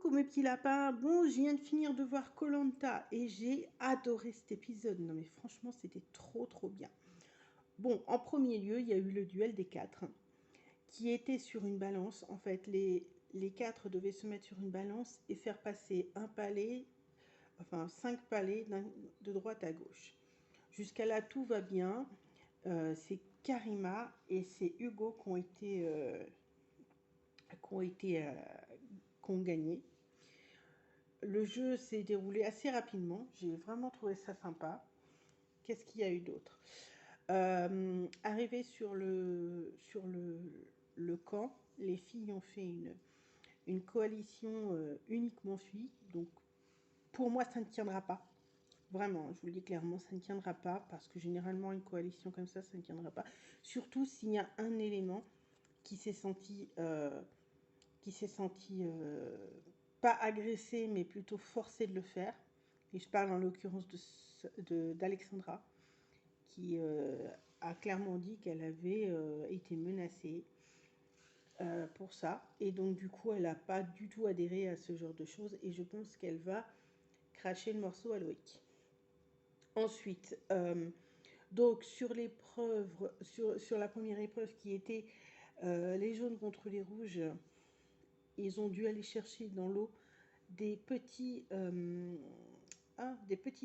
Coucou mes petits lapins. Bon, je viens de finir de voir koh et j'ai adoré cet épisode. Non mais franchement, c'était trop bien. Bon, en premier lieu, il y a eu le duel des quatre qui était sur une balance. En fait, les quatre devaient se mettre sur une balance et faire passer un palais, enfin 5 palais de droite à gauche. Jusqu'à là, tout va bien. C'est Karima et c'est Hugo qui ont gagné. Le jeu s'est déroulé assez rapidement. J'ai vraiment trouvé ça sympa. Qu'est-ce qu'il y a eu d'autre? Arrivé sur le camp, les filles ont fait une coalition uniquement filles. Donc, pour moi, ça ne tiendra pas. Vraiment, je vous le dis clairement, ça ne tiendra pas. Parce que généralement, une coalition comme ça ne tiendra pas. Surtout s'il y a un élément qui s'est senti pas agressé, mais plutôt forcé de le faire. Et je parle en l'occurrence d'Alexandra, qui a clairement dit qu'elle avait été menacée pour ça. Et donc, du coup, elle n'a pas du tout adhéré à ce genre de choses. Et je pense qu'elle va cracher le morceau à Loïc. Ensuite, donc, sur l'épreuve, sur la première épreuve qui était les jaunes contre les rouges, ils ont dû aller chercher dans l'eau des petits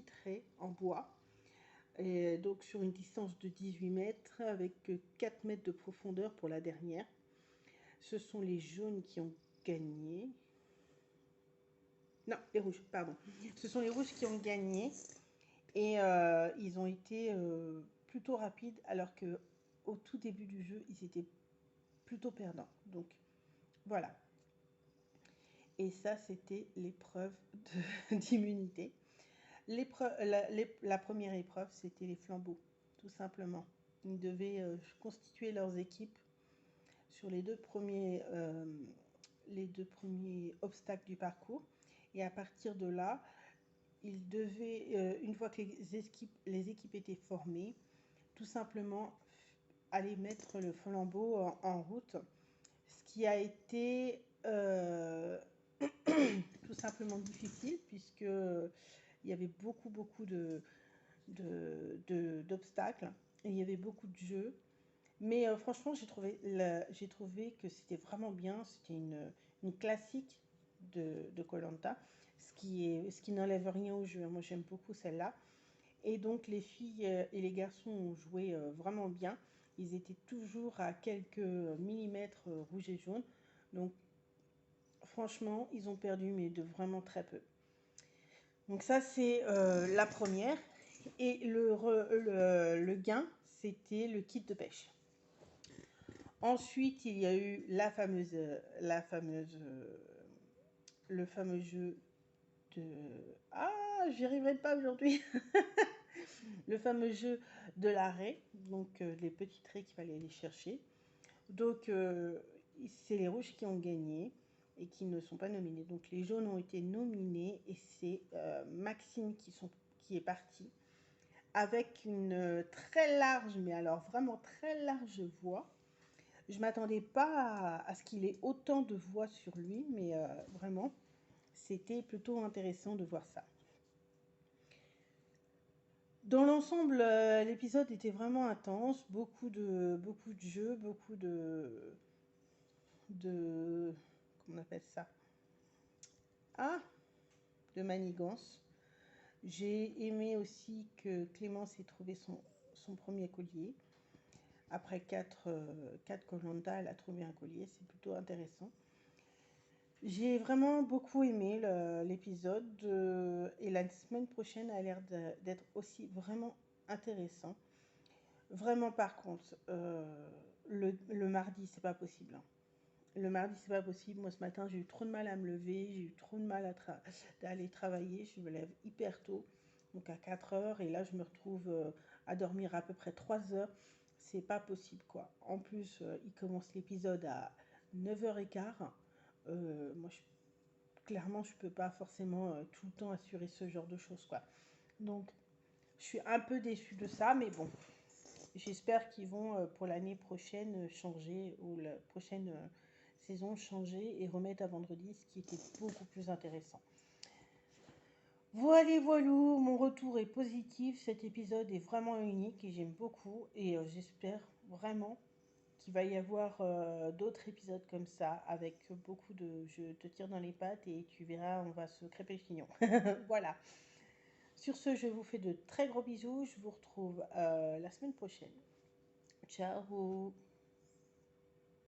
traits en bois, et donc sur une distance de 18 mètres avec 4 mètres de profondeur pour la dernière. Ce sont les jaunes qui ont gagné. Non, les rouges, pardon. Ce sont les rouges qui ont gagné et ils ont été plutôt rapides alors que au tout début du jeu, ils étaient plutôt perdants. Donc voilà. Et ça, c'était l'épreuve d'immunité. La première épreuve, c'était les flambeaux, tout simplement. Ils devaient constituer leurs équipes sur les deux premiers obstacles du parcours. Et à partir de là, ils devaient, une fois que les équipes étaient formées, tout simplement aller mettre le flambeau en route. Ce qui a été tout simplement difficile, puisque il y avait beaucoup d'obstacles et il y avait beaucoup de jeux. Mais franchement, j'ai trouvé que c'était vraiment bien. C'était une classique de koh Lanta, ce qui n'enlève rien au jeu. Moi, j'aime beaucoup celle-là. Et donc, les filles et les garçons ont joué vraiment bien. Ils étaient toujours à quelques millimètres rouge et jaune. Donc, franchement, ils ont perdu, mais de vraiment très peu. Donc ça, c'est la première. Et le gain, c'était le kit de pêche. Ensuite, il y a eu le fameux jeu de... Ah, j'y arriverai pas aujourd'hui. Le fameux jeu de l'arrêt, donc les petits traits qu'il fallait aller chercher. Donc, c'est les rouges qui ont gagné et qui ne sont pas nominés. Donc, les jaunes ont été nominés et c'est Maxime qui est parti avec une très large, mais alors vraiment très large voix. Je ne m'attendais pas à ce qu'il ait autant de voix sur lui, mais vraiment, c'était plutôt intéressant de voir ça. Dans l'ensemble, l'épisode était vraiment intense, beaucoup de jeux, beaucoup de comment on appelle ça? Ah, de manigance. J'ai aimé aussi que Clémence ait trouvé son premier collier. Après 4 koh Lanta, elle a trouvé un collier, c'est plutôt intéressant. J'ai vraiment beaucoup aimé l'épisode et la semaine prochaine a l'air d'être aussi vraiment intéressant. Vraiment, par contre, le mardi, c'est pas possible. Hein. Le mardi, c'est pas possible. Moi, ce matin, j'ai eu trop de mal à me lever. J'ai eu trop de mal d'aller travailler. Je me lève hyper tôt, donc à 4 heures. Et là, je me retrouve à dormir à peu près 3 heures. C'est pas possible, quoi. En plus, il commence l'épisode à 9h15. Moi, clairement, je peux pas forcément tout le temps assurer ce genre de choses, quoi. Donc, je suis un peu déçue de ça, mais bon. J'espère qu'ils vont pour l'année prochaine changer ou la prochaine saison changer et remettre à vendredi, ce qui était beaucoup plus intéressant. Voilà, voilou, mon retour est positif. Cet épisode est vraiment unique et j'aime beaucoup. Et j'espère vraiment qu'il va y avoir d'autres épisodes comme ça avec beaucoup de je te tire dans les pattes et tu verras, on va se crêper le chignon. Voilà. Sur ce, je vous fais de très gros bisous. Je vous retrouve la semaine prochaine. Ciao.